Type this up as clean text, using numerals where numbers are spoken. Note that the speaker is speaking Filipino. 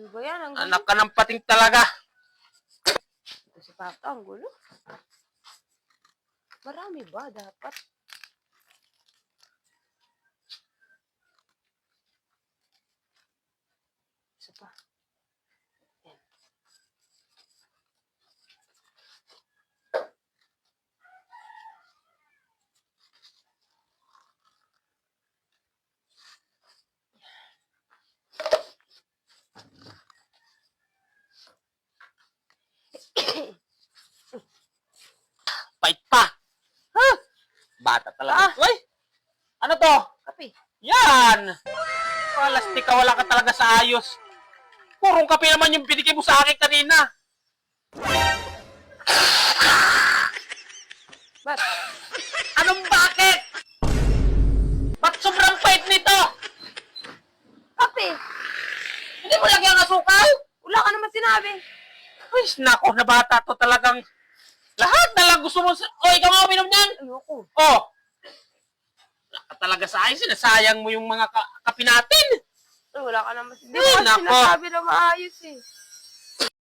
Ano ba yan? Ang gulo. Anak ka ng pating talaga. Ito si Papa, ang gulo. Marami ba dapat? Isa pa. Yan. Pait pa. Ha? Bata talaga. Uy! Ano to? Kape. Yan! Palastik ka, wala ka talaga sa ayos. Purong kape naman yung binigay mo sa akin kanina. Ba't? Anong bakit? Ba't sobrang pait nito? Kape! Hindi mo lagyan ng asukal? Wala ka naman sinabi. Ay, nako, na bata to talagang lahat na lang gusto mo. O, ikaw nga uminom niyan. Ayoko. Oh! Wala ka talaga sa ayos. Sinasayang mo yung mga kape natin. Ay, wala ka naman. Hindi Ay, mo kasi nako. sinasabi na maayos eh.